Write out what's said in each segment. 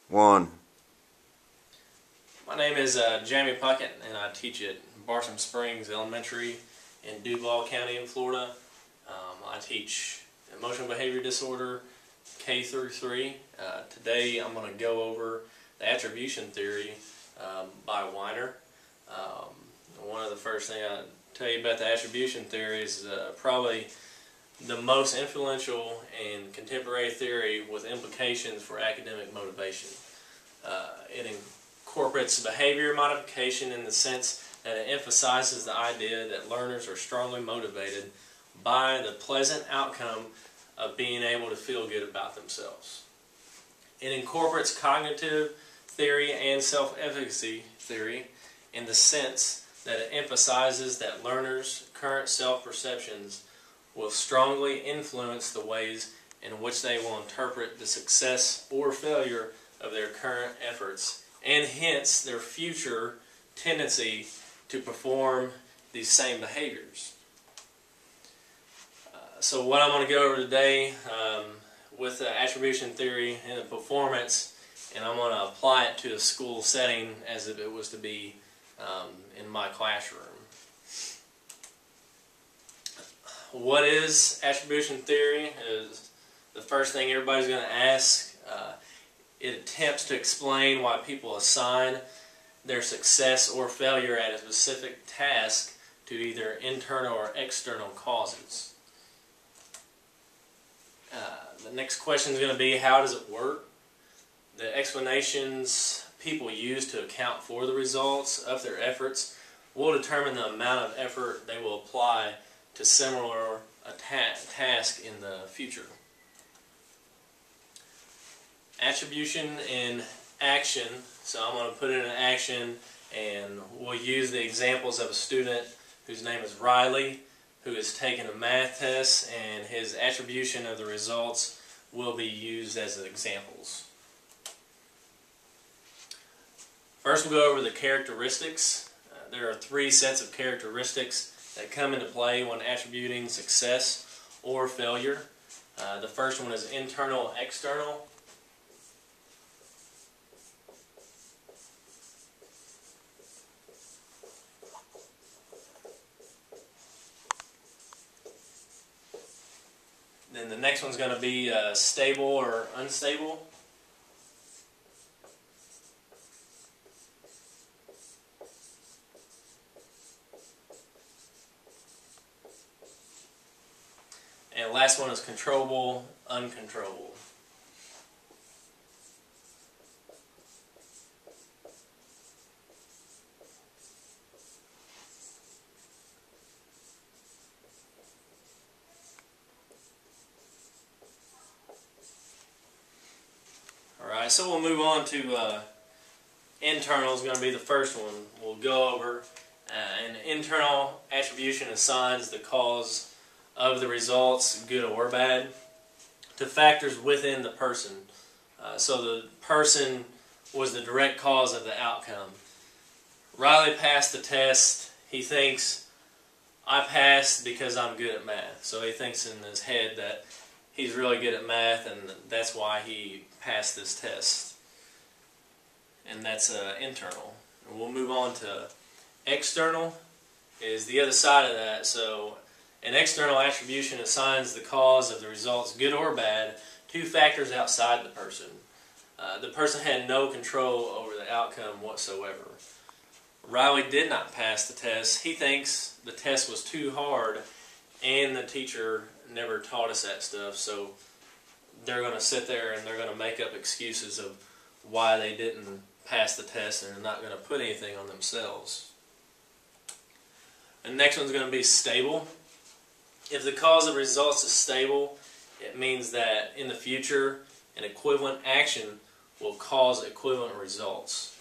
1. My name is Jamie Puckett, and I teach at Barsom Springs Elementary in Duval County in Florida. I teach emotional behavior disorder K through 3. Today I'm going to go over the attribution theory by Weiner. One of the first things I'll tell you about the attribution theory is probably the most influential and contemporary theory with implications for academic motivation. It incorporates behavior modification in the sense that it emphasizes the idea that learners are strongly motivated by the pleasant outcome of being able to feel good about themselves. It incorporates cognitive theory and self-efficacy theory in the sense that it emphasizes that learners' current self-perceptions will strongly influence the ways in which they will interpret the success or failure of their current efforts, and hence their future tendency to perform these same behaviors. So what I'm going to go over today with the attribution theory and the performance, and I'm going to apply it to a school setting as if it was to be in my classroom. What is attribution theory is the first thing everybody's going to ask. It attempts to explain why people assign their success or failure at a specific task to either internal or external causes. The next question is going to be, how does it work? The explanations people use to account for the results of their efforts will determine the amount of effort they will apply to similar task in the future. Attribution in action. So I'm going to put it in action, and we'll use the examples of a student whose name is Riley, who has taken a math test, and his attribution of the results will be used as examples. First we'll go over the characteristics. There are 3 sets of characteristics that come into play when attributing success or failure. The first one is internal, external. Then the next one's going to be stable or unstable. And the last one is controllable, uncontrollable. Alright, so we'll move on to internal is going to be the first one we'll go over. An internal attribution assigns the cause of the results, good or bad, to factors within the person. So the person was the direct cause of the outcome. Riley passed the test. He thinks, I passed because I'm good at math. So he thinks in his head that he's really good at math, and that's why he passed this test. And that's internal. And we'll move on to external, is the other side of that. So an external attribution assigns the cause of the results, good or bad, to factors outside the person. The person had no control over the outcome whatsoever. Riley did not pass the test. He thinks the test was too hard and the teacher never taught us that stuff, so they're going to sit there and they're going to make up excuses of why they didn't pass the test, and they're not going to put anything on themselves. The next one's going to be stable. If the cause of results is stable, it means that in the future an equivalent action will cause equivalent results.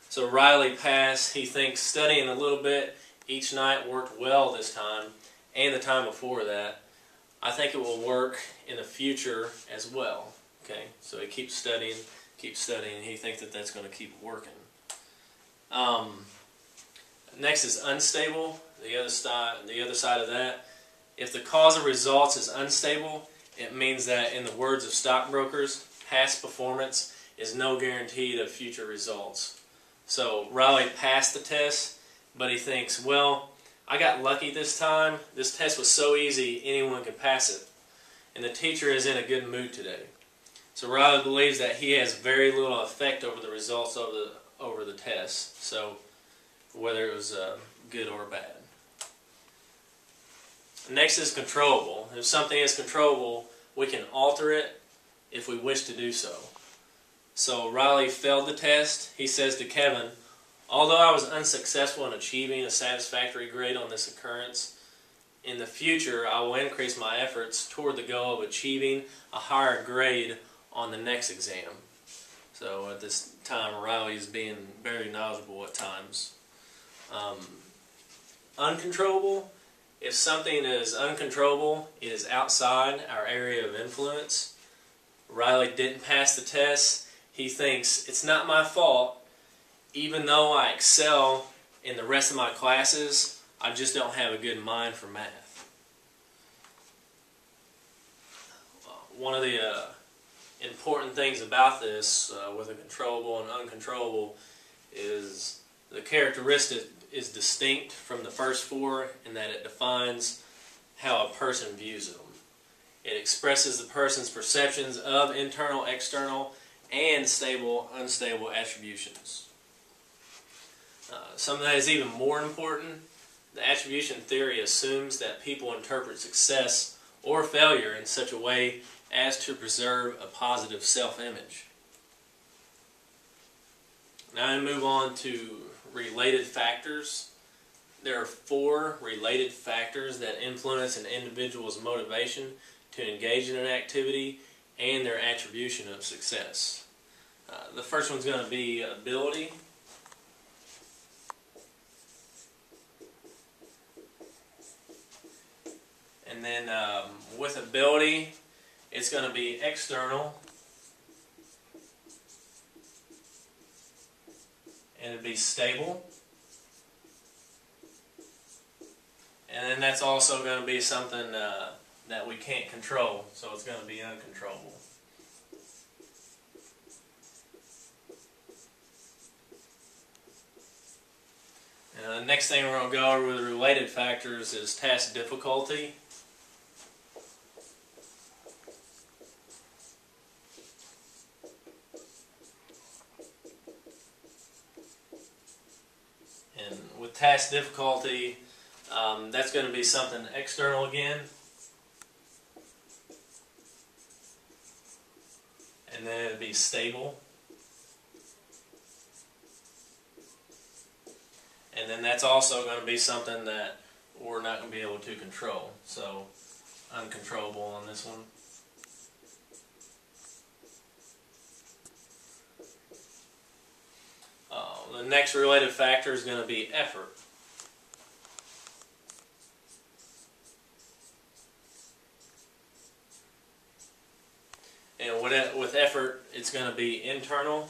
So Riley passed. He thinks studying a little bit each night worked well this time and the time before that. I think it will work in the future as well. Okay, so he keeps studying, and he thinks that that's going to keep working. Next is unstable. The other side of that. If the cause of results is unstable, it means that, in the words of stockbrokers, past performance is no guarantee of future results. So Riley passed the test, but he thinks, well, I got lucky this time. This test was so easy, anyone could pass it. And the teacher is in a good mood today. So Riley believes that he has very little effect over the results of over the test. So whether it was good or bad. Next is controllable. If something is controllable, we can alter it if we wish to do so. So Riley failed the test. He says to Kevin, although I was unsuccessful in achieving a satisfactory grade on this occurrence, in the future I will increase my efforts toward the goal of achieving a higher grade on the next exam. So at this time, Riley is being very knowledgeable at times. Uncontrollable. If something is uncontrollable, it is outside our area of influence. Riley didn't pass the test. He thinks, it's not my fault. Even though I excel in the rest of my classes, I just don't have a good mind for math. One of the important things about this with a controllable and uncontrollable is the characteristic is distinct from the first four in that it defines how a person views them. It expresses the person's perceptions of internal, external, and stable, unstable attributions. Something that is even more important, the attribution theory assumes that people interpret success or failure in such a way as to preserve a positive self-image. Now I move on to related factors. There are 4 related factors that influence an individual's motivation to engage in an activity and their attribution of success. The first one's going to be ability. And then with ability, it's going to be external. And it'd be stable. And then that's also going to be something that we can't control, so it's going to be uncontrollable. The next thing we're going to go over with the related factors is task difficulty. And with task difficulty, that's going to be something external again. And then it'll be stable. And then that's also going to be something that we're not going to be able to control. So, uncontrollable on this one. The next related factor is going to be effort. And with effort, it's going to be internal.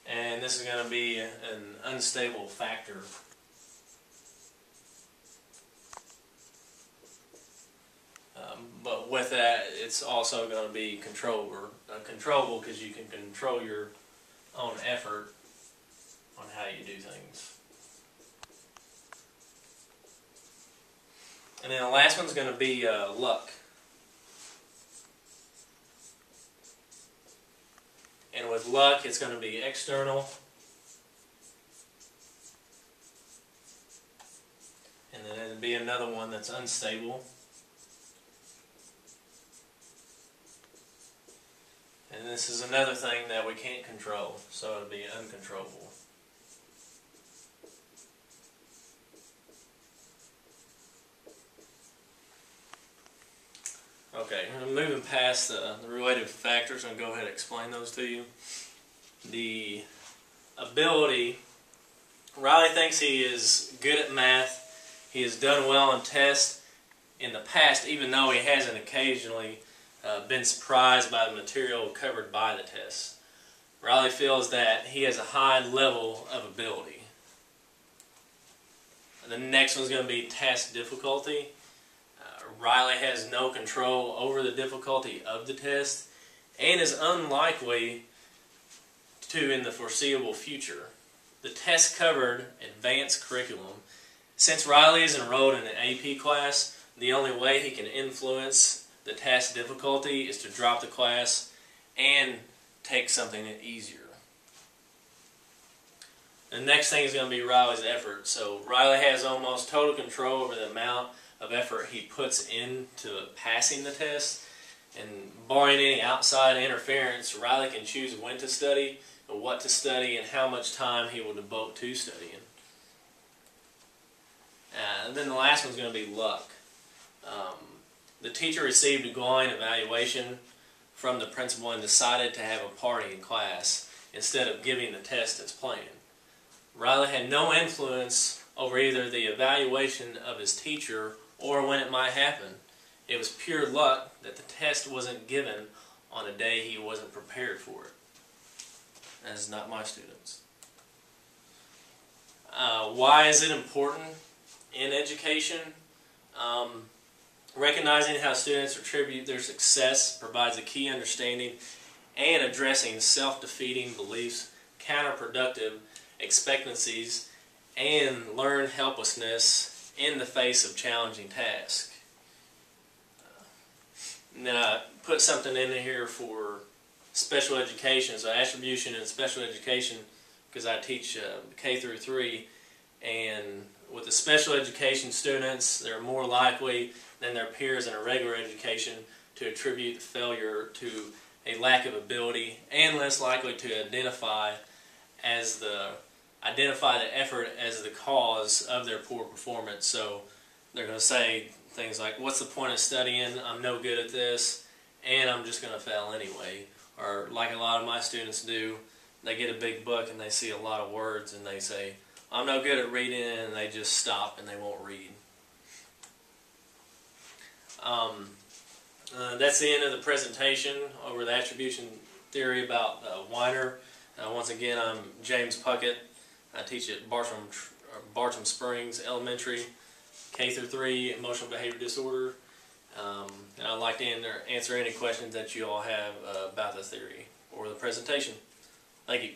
And this is going to be an unstable factor. But with that, it's also going to be controllable because you can control your own effort on how you do things. And then the last one's going to be luck. And with luck, it's going to be external. And then it'll be another one that's unstable. And this is another thing that we can't control, so it'll be uncontrollable. Okay, I'm moving past the related factors. I'll go ahead and explain those to you. The ability, Riley thinks he is good at math. He has done well on tests in the past, even though he hasn't occasionally been surprised by the material covered by the test. Riley feels that he has a high level of ability. The next one's going to be task difficulty. Riley has no control over the difficulty of the test and is unlikely to in the foreseeable future. The test covered advanced curriculum. Since Riley is enrolled in an AP class, the only way he can influence the test difficulty is to drop the class and take something easier. The next thing is going to be Riley's effort. So Riley has almost total control over the amount of effort he puts into passing the test. And barring any outside interference, Riley can choose when to study, what to study, and how much time he will devote to studying. And then the last one's going to be luck. The teacher received a glowing evaluation from the principal and decided to have a party in class instead of giving the test as planned. Riley had no influence over either the evaluation of his teacher or when it might happen. It was pure luck that the test wasn't given on a day he wasn't prepared for it. That is not my students. Why is it important in education? Recognizing how students attribute their success provides a key understanding and addressing self-defeating beliefs, counterproductive expectancies, and learned helplessness in the face of challenging tasks. And then I put something in here for special education, so attribution and special education, because I teach K through 3, and with the special education students, they're more likely than their peers in a regular education to attribute the failure to a lack of ability, and less likely to identify the effort as the cause of their poor performance. So they're going to say things like, what's the point of studying? I'm no good at this, and I'm just going to fail anyway. Or like a lot of my students do, they get a big book and they see a lot of words and they say, I'm no good at reading, and they just stop and they won't read. That's the end of the presentation over the attribution theory about Weiner. Once again, I'm James Puckett. I teach at Bartram Springs Elementary, K through 3, emotional behavior disorder. And I'd like to answer any questions that you all have about the theory or the presentation. Thank you.